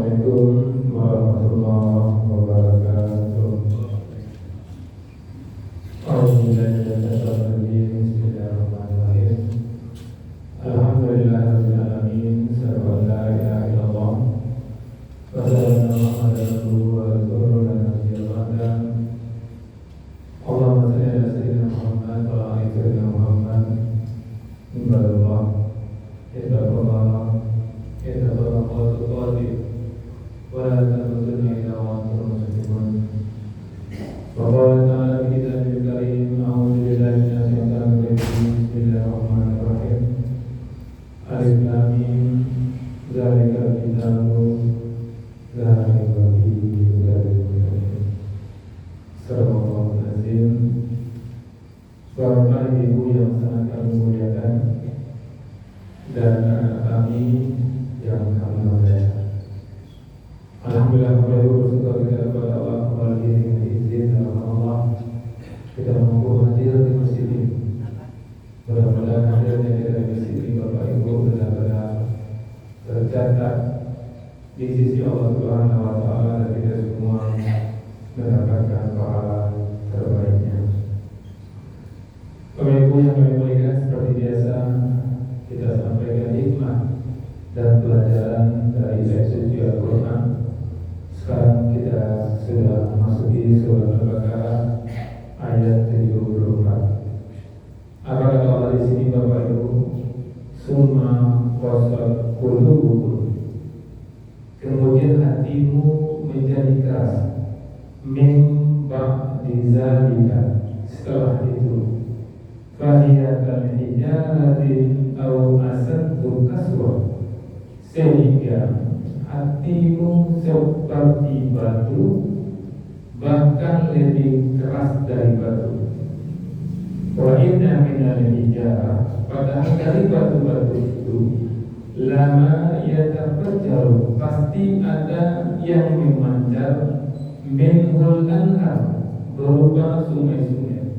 Assalamualaikum warahmatullahi wabarakatuh. Bismillahirrahmanirrahim. Alhamdulillahirabbil alamin. Sallallahu la ilaha illallah wa sallallahu Muhammadan wa rasuluna nabiyil ba'da. Allahumma shalli ala sayyidina Muhammad wa ala ali sayyidina Muhammad. Ibadallah, ittaqullah, ittaqullah tuqatih wa la tamutunna illa wa antum muslimun. Wa qala ta'ala fi kitabil karim, a'udzu billahi minasyaitonir rajim. Bismillahirrahmanirrahim. Alif lam mim, dzalikal kitabu la raiba fihi hudal lil muttaqin. Sallallahu alaihi wasallam. Bapak Ibu yang sangat kami muliakan dan anak kami yang kami muliakan, alhamdulillah kepada bersyukur kita kepada Allah kembali dengan izin dan Allah kita mampu hadir di masjid ini. Mudah-mudahan hadirnya kita di masjid ini Bapak Ibu benar-benar tercatat di sisi Allah Subhanahu wa Ta'ala, dan kita semua mendapatkan pahala terbaiknya. Bapak Ibu yang kami muliakan, seperti biasa kita sampaikan hikmah dan pelajaran dari ayat suci Al-Quran. Sekarang kita sudah memasuki surah Al-Baqarah ayat 74. Apa kata Allah di sini Bapak Ibu? Summa qasat qulubukum, kemudian hatimu menjadi keras, min ba'di zalika, setelah itu, fahiya kal hijaratin aw asaddu kaswa, sehingga hatimu seperti batu, bahkan lebih keras dari batu. Wa inna minal hijarah, padahal dari batu-batu itu, lama yatafajjaru, pasti ada yang memancar, minhul anhar, berupa sungai-sungai.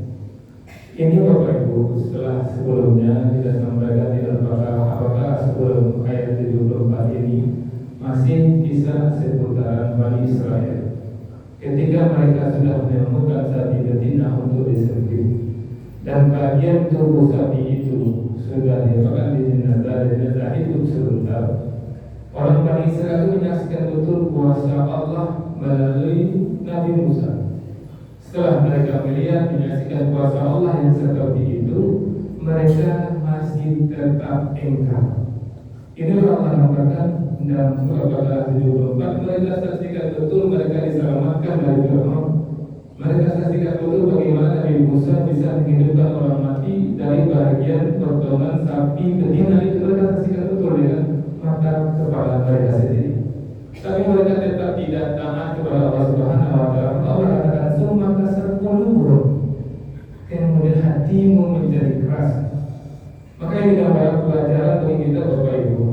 Ini Bapak Ibu, setelah sebelumnya kita sampaikan di Al-Baqarah, apakah sebelum ayat 74 ini masih kisah seputaran Bani Israel ketika mereka sudah menemukan sapi betina untuk disembelih, dan bagian tubuh sapi itu sudah dimakan di jenazah itu sebentar. Orang Bani Israel itu menyaksikan betul kuasa Allah melalui Nabi Musa. Setelah mereka melihat, menyaksikan kuasa Allah yang seperti itu, mereka masih tetap engkar. Inilah Allah mengatakan dalam surah Al-Baqarah 74, mereka saksikan betul mereka diselamatkan dari Fir'aun. Mereka saksikan betul bagaimana Nabi Musa bisa menghidupkan orang mati dari bagian potongan sapi betina itu. Mereka saksikan betul dengan mata kepala mereka sendiri. Tapi mereka tetap tidak taat kepada Allah Subhanahu wa Ta'ala. Allah katakan summa qasat qulubukum, kemudian hatimu menjadi keras. Maka ini adalah pelajaran bagi kita Bapak Ibu.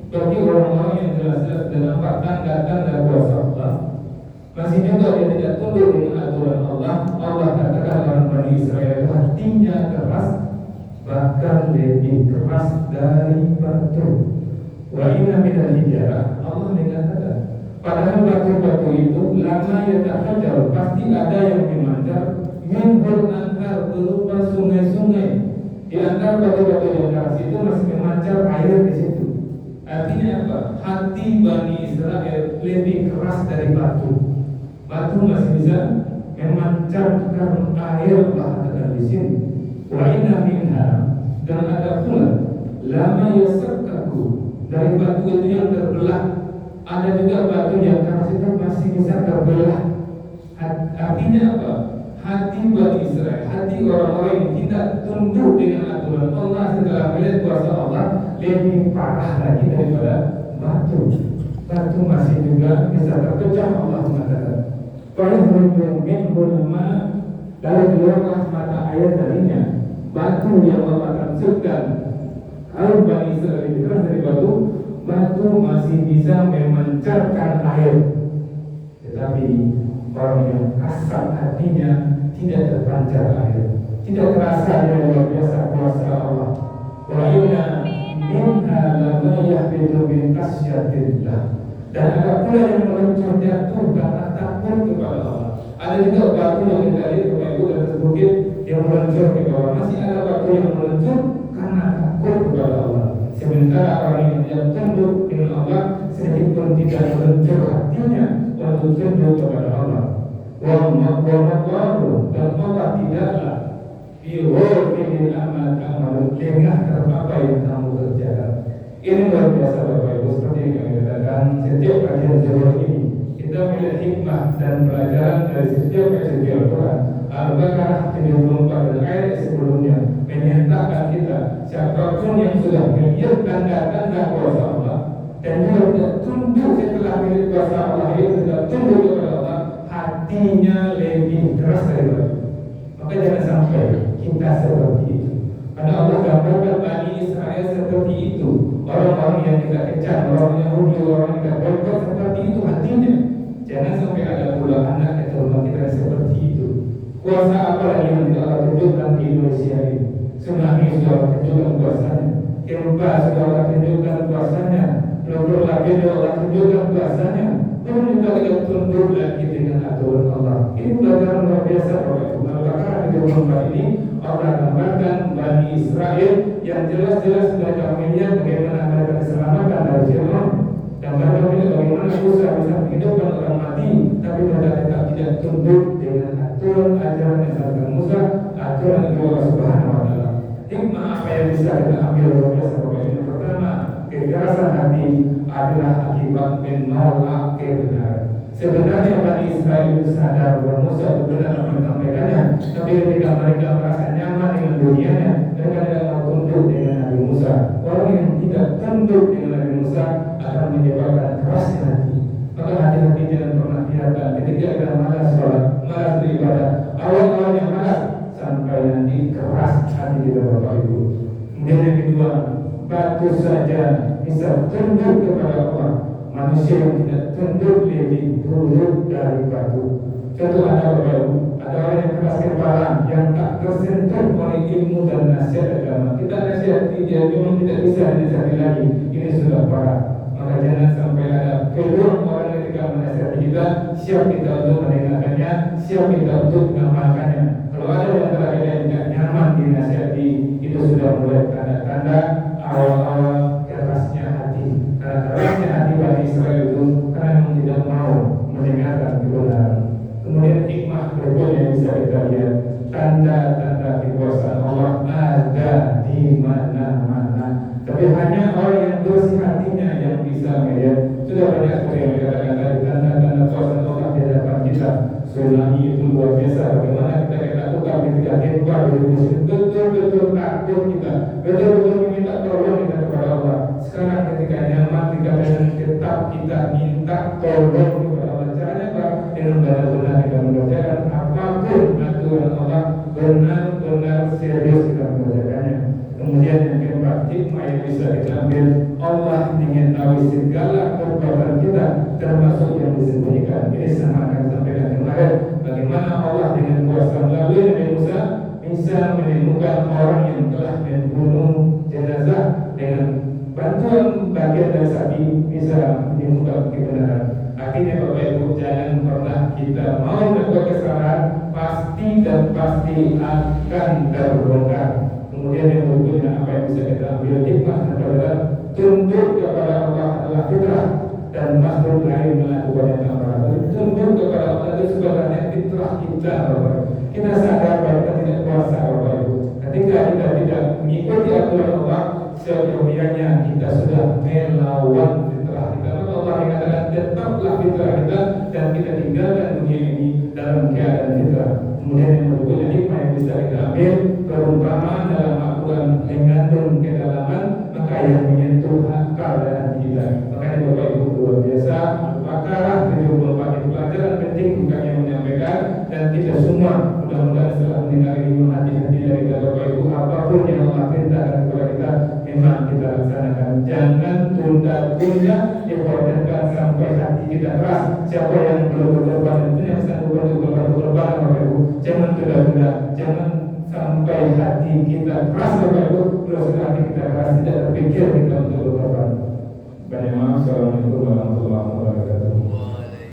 Bagi orang-orang yang jelas-jelas dan nampak tanda-tanda kuasa Allah, masih juga dia tidak tunduk dengan aturan Allah. Allah katakan orang Bani Israel hatinya keras, bahkan lebih keras dari batu. Wa inna minal hijarah, Allah mengatakan, padahal batu-batu itu lama yatafajjar, pasti ada yang memancar, minhul anhar, berupa sungai-sungai. Di antara batu-batu yang keras itu masih memancar air di situ. Artinya apa? Hati Bani Israel lebih keras dari batu. Batu masih bisa memancarkan air, Allah katakan di sini. Wa inna minha, dan ada pula lama yasakkaku, dari batu itu yang terbelah. Ada juga batu yang keras itu masih bisa terbelah. Artinya apa? Hati Bani Israel, hati orang-orang yang tidak tunduk dengan aturan Allah setelah melihat kuasa Allah, lebih parah lagi daripada batu. Batu masih juga bisa terpecah. Allah mengatakan, dari keluarlah mata air darinya. Batu yang Allah maksudkan, kalau Bani Israel lebih keras dari batu, batu masih bisa memancarkan air. Tetapi orang yang kasar hatinya tidak terpancar air, tidak terasa yang luar biasa kuasa Allah. Wa inna minha lama yahbitu min khasyatillah, Dan ada pula yang meluncur jatuh karena takut kepada Allah. Ada juga batu yang kita lihat Bapak Ibu dan bukit yang meluncur ke bawah. Masih ada batu yang meluncur karena takut kepada Allah. Sementara orang yang tunduk dengan Allah sedikit pun tidak meluncur hatinya untuk tunduk kepada Allah. Wa maqamu dan Allah tidaklah bighafilin amma ta'malun, lengah terhadap apa yang kamu kerjakan. Ini luar biasa Bapak Ibu, seperti yang kami katakan setiap kajian zuhur ini kita melihat hikmah dan pelajaran dari setiap kajian Al-Quran. Al-Baqarah 74 dan ayat sebelumnya menyatakan kita siapapun yang sudah melihat tanda-tanda kuasa Allah dan juga tidak tunduk setelah melihat kuasa Allah itu tidak tunduk kepada Allah, hatinya lebih keras daripada itu. Maka jangan sampai kita seperti itu. Karena Allah gambarkan Bani Israel seperti itu. Orang-orang yang kita kecam, orang Yahudi, orang yang kita berbuat seperti itu hatinya. Jangan sampai ada pula anak atau rumah kita seperti itu. Kuasa apa lagi yang tidak Allah tunjukkan di Indonesia ini? Tsunami sudah Allah tunjukkan kuasanya, gempa sudah Allah tunjukkan kuasanya, longsor lagi sudah Allah tunjukkan kuasanya. Namun kita tidak tunduk lagi dengan aturan Allah. Ini pelajaran luar biasa Bapak Ibu. Al-Baqarah 34 ini Allah gambarkan Bani Israel yang jelas-jelas mereka melihat bagaimana mereka diselamatkan dari Fir'aun, dan mereka melihat bagaimana Musa bisa menghidupkan orang mati, tapi mereka tetap tidak tunduk dengan aturan ajaran yang disampaikan Musa, aturan dari Allah Subhanahu wa Ta'ala. Hikmah apa yang bisa kita ambil luar biasa Bapak Ibu? Yang pertama, kekerasan hati adalah akibat menolak kebenaran. Sebenarnya Bani Israel itu sadar bahwa Musa itu benar menyampaikannya, tapi ketika mereka merasa nyaman dengan dunianya, mereka tidak mau tunduk dengan Nabi Musa. Orang yang tidak tunduk dengan Nabi Musa akan menyebabkan kerasnya hati. Maka hati-hati jangan pernah biarkan ketika kita malas sholat, malas beribadah, awal-awalnya malas sampai nanti keras hati kita Bapak Ibu. Kemudian yang kedua, batu saja bisa tunduk kepada Allah. Manusia yang tidak tunduk lebih buruk dari batu. Contoh ada Bapak Ibu, ada orang yang keras kepala, yang tak tersentuh oleh ilmu dan nasihat agama. Kita nasihati dia memang tidak bisa dinasihati lagi. Ini sudah parah. Maka jangan sampai ada keluar orang ketika menasihati kita, siap kita untuk mendengarkannya, siap kita untuk mengamalkannya. Kalau ada yang antara kita yang tidak nyaman dinasihati, itu sudah mulai tanda-tanda awal-awal kerasnya hati. Karena kerasnya hati Bani Israel itu karena memang tidak mau mendengarkan kebenaran. Kemudian hikmah berikutnya yang bisa kita lihat, tanda-tanda kekuasaan Allah ada di mana-mana. Tapi hanya orang yang bersih hatinya yang bisa melihat. Sudah banyak sekali yang dikatakan tadi tanda-tanda kekuasaan Allah di hadapan kita. Tsunami itu luar biasa. Bagaimana kita lakukan ketika gempa di Indonesia, betul-betul takut kita, betul-betul meminta tolong kita kepada Allah. Sekarang ketika nyaman, ketika tetap kita minta tolong kepada Allah. Caranya apa? Dengan benar-benar kita mengerjakan apapun aturan Allah, benar-benar serius kita mengerjakannya. Kemudian yang keempat, hikmah yang bisa kita ambil, Allah ingin tahu segala perbuatan kita, termasuk yang disembunyikan. Ini sama akan sampaikan kemarin, bagaimana Allah dengan kuasa melalui Nabi Musa bisa menemukan orang yang telah membunuh jenazah dengan bantuan bagian dari sapi, bisa menemukan kebenaran. Akhirnya Bapak Ibu, jangan pernah kita mau berbuat kesalahan, pasti dan pasti akan terbongkar. Kemudian yang berikutnya, apa yang bisa kita ambil hikmah adalah tunduk kepada Allah adalah fitrah, dan makhluk lain melakukannya tanpa. Tunduk kepada Allah itu sebenarnya fitrah kita. Kita sadar bahwa kita tidak kuasa Bapak Ibu. Ketika kita tidak mengikuti aturan Allah, seyogianya kita sudah melawan fitrah kita. Maka Allah mengatakan tetaplah fitrah kita dan kita tinggalkan dunia ini dalam keadaan fitrah. Kemudian yang berikutnya hikmah yang bisa kita ambil, perumpamaan dalam Al-Quran mengandung kedalaman, maka yang menyentuh akal dan hati kita. Makanya Bapak Ibu luar biasa, Al-Baqarah 74 itu pelajaran penting bukan yang menyampaikan, dan kita semua mudah-mudahan setelah mendengar ini hati-hati dari Bapak Ibu, apapun yang Allah perintahkan kepada kita memang kita laksanakan. Jangan tunda-tunda, dikorbankan sampai hati kita keras. Siapa yang belum berkorban itu yang sedang berkorban Bapak Ibu, jangan tunda-tunda, jangan sampai hati kita keras Bapak Ibu. Kalau sudah hati kita keras, tidak terpikir kita untuk berkorban. Banyak maaf. Assalamualaikum. Assalamualaikum warahmatullahi wabarakatuh.